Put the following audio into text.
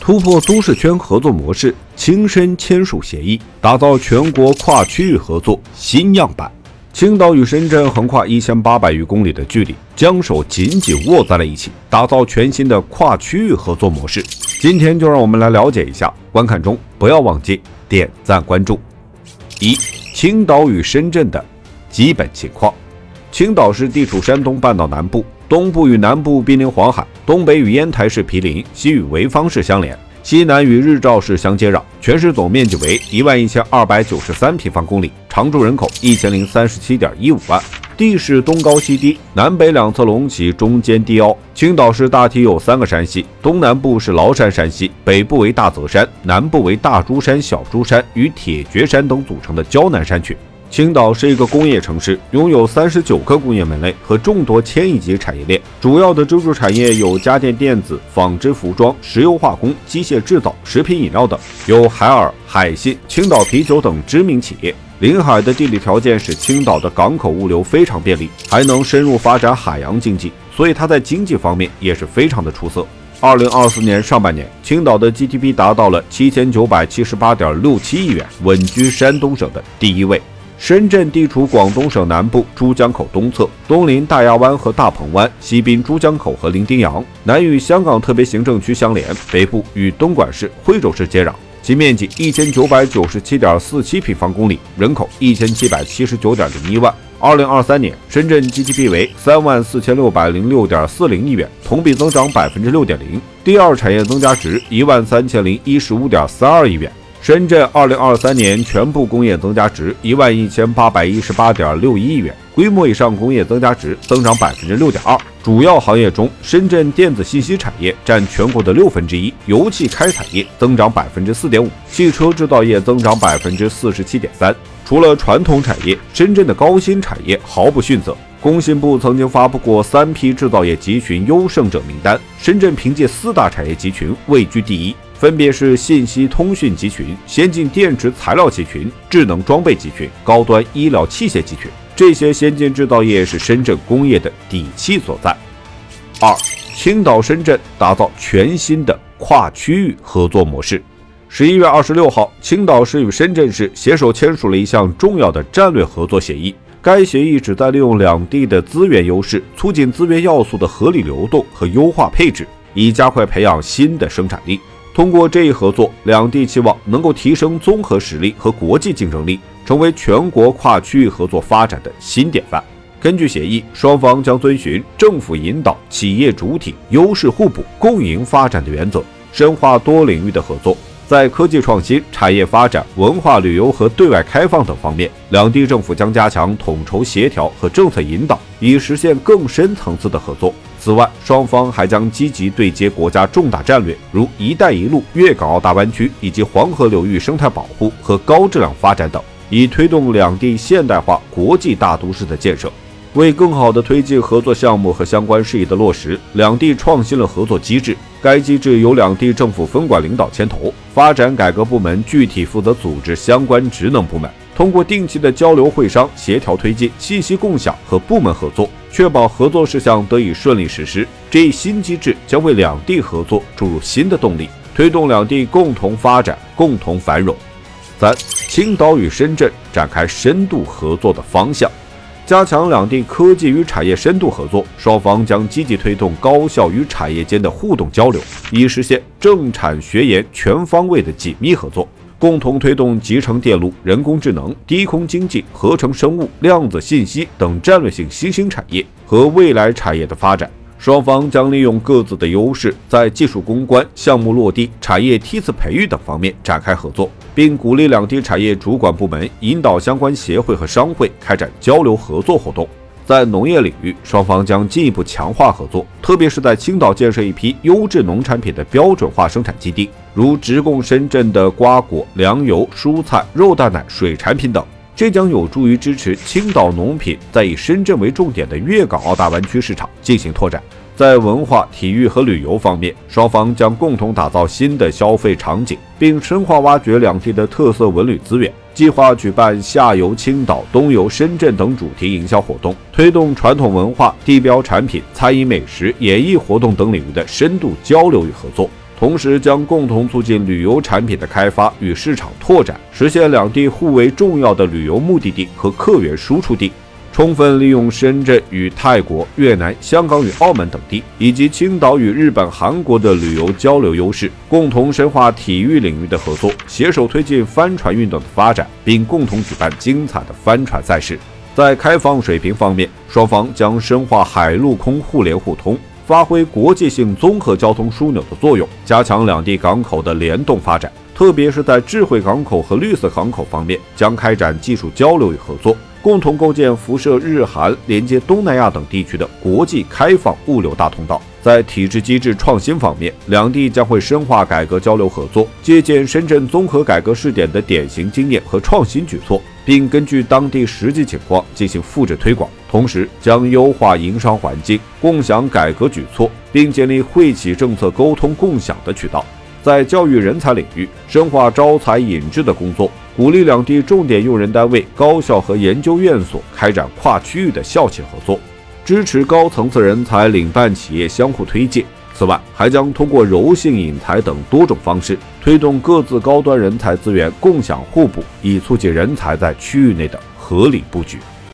突破都市圈合作模式，亲深签署协议，打造全国跨区域合作新样板。青岛与深圳横跨1800余公里的距离，将手紧紧握在了一起，打造全新的跨区域合作模式。今天就让我们来了解一下，观看中不要忘记点赞关注。1. 青岛与深圳的基本情况。青岛市地处山东半岛南部，东部与南部濒临黄海，东北与烟台市毗邻，西与潍坊市相连，西南与日照市相接壤。全市总面积为11293平方公里，常住人口1037.15万。地势东高西低，南北两侧隆起，中间低凹。青岛市大体有3个山系，东南部是崂山山系，北部为大泽山，南部为大珠山、小珠山与铁绝山等组成的胶南山群。青岛是一个工业城市，拥有39个工业门类和众多千亿级产业链。主要的支柱产业有家电电子、纺织服装、石油化工、机械制造、食品饮料等，有海尔、海信、青岛啤酒等知名企业。临海的地理条件使青岛的港口物流非常便利，还能深入发展海洋经济，所以它在经济方面也是非常的出色。2024年上半年，青岛的 GDP 达到了7978.67亿元，稳居山东省的第1位。深圳地处广东省南部珠江口东侧，东临大亚湾和大鹏湾，西濒珠江口和伶仃洋，南与香港特别行政区相连，北部与东莞市、惠州市接壤。其面积1997.47平方公里，人口1779.01万。2023年，深圳 GDP 为34606.40亿元，同比增长6.0%，第二产业增加值13015.42亿元。深圳2023年全部工业增加值11818.61亿元，规模以上工业增加值增长6.2%。主要行业中，深圳电子信息产业占全国的1/6，油气开采业增长4.5%，汽车制造业增长47.3%。除了传统产业，深圳的高新产业毫不逊色。工信部曾经发布过3批制造业集群优胜者名单，深圳凭借4大产业集群位居第1。分别是信息通讯集群、先进电池材料集群、智能装备集群、高端医疗器械集群。这些先进制造业是深圳工业的底气所在。2. 青岛深圳打造全新的跨区域合作模式。11月26号，青岛市与深圳市携手签署了一项重要的战略合作协议。该协议旨在利用两地的资源优势，促进资源要素的合理流动和优化配置，以加快培养新的生产力。通过这一合作，两地期望能够提升综合实力和国际竞争力，成为全国跨区域合作发展的新典范。根据协议，双方将遵循政府引导、企业主体、优势互补、共赢发展的原则，深化多领域的合作。在科技创新、产业发展、文化旅游和对外开放等方面，两地政府将加强统筹协调和政策引导，以实现更深层次的合作。此外，双方还将积极对接国家重大战略，如“一带一路”、粤港澳大湾区以及黄河流域生态保护和高质量发展等，以推动两地现代化国际大都市的建设。为更好地推进合作项目和相关事宜的落实，两地创新了合作机制。该机制由两地政府分管领导牵头，发展改革部门具体负责组织相关职能部门，通过定期的交流会商，协调推进信息共享和部门合作，确保合作事项得以顺利实施。这一新机制将为两地合作注入新的动力，推动两地共同发展、共同繁荣。3. 青岛与深圳展开深度合作的方向。加强两地科技与产业深度合作，双方将积极推动高校与产业间的互动交流，以实现政产学研全方位的紧密合作，共同推动集成电路、人工智能、低空经济、合成生物、量子信息等战略性新兴产业和未来产业的发展。双方将利用各自的优势，在技术攻关、项目落地、产业梯次培育等方面展开合作，并鼓励两地产业主管部门引导相关协会和商会开展交流合作活动。在农业领域，双方将进一步强化合作，特别是在青岛建设一批优质农产品的标准化生产基地，如直供深圳的瓜果、粮油、蔬菜、肉蛋奶、水产品等。这将有助于支持青岛农品在以深圳为重点的粤港澳大湾区市场进行拓展。在文化、体育和旅游方面，双方将共同打造新的消费场景，并深化挖掘两地的特色文旅资源。计划举办夏游青岛、冬游深圳等主题营销活动，推动传统文化、地标产品、餐饮美食、演艺活动等领域的深度交流与合作。同时将共同促进旅游产品的开发与市场拓展，实现两地互为重要的旅游目的地和客源输出地。充分利用深圳与泰国、越南、香港与澳门等地，以及青岛与日本、韩国的旅游交流优势，共同深化体育领域的合作，携手推进帆船运动的发展，并共同举办精彩的帆船赛事。在开放水平方面，双方将深化海陆空互联互通，发挥国际性综合交通枢纽的作用，加强两地港口的联动发展。特别是在智慧港口和绿色港口方面，将开展技术交流与合作，共同构建辐射日韩、连接东南亚等地区的国际开放物流大通道。在体制机制创新方面，两地将会深化改革交流合作，借鉴深圳综合改革试点的典型经验和创新举措，并根据当地实际情况进行复制推广。同时，将优化营商环境，共享改革举措，并建立惠企政策沟通共享的渠道。在教育人才领域，深化招才引智的工作，鼓励两地重点用人单位、高校和研究院所开展跨区域的校企合作，支持高层次人才领办企业相互推介。此外，还将通过柔性引才等多种方式，推动各自高端人才资源共享互补，以促进人才在区域内的合理布局。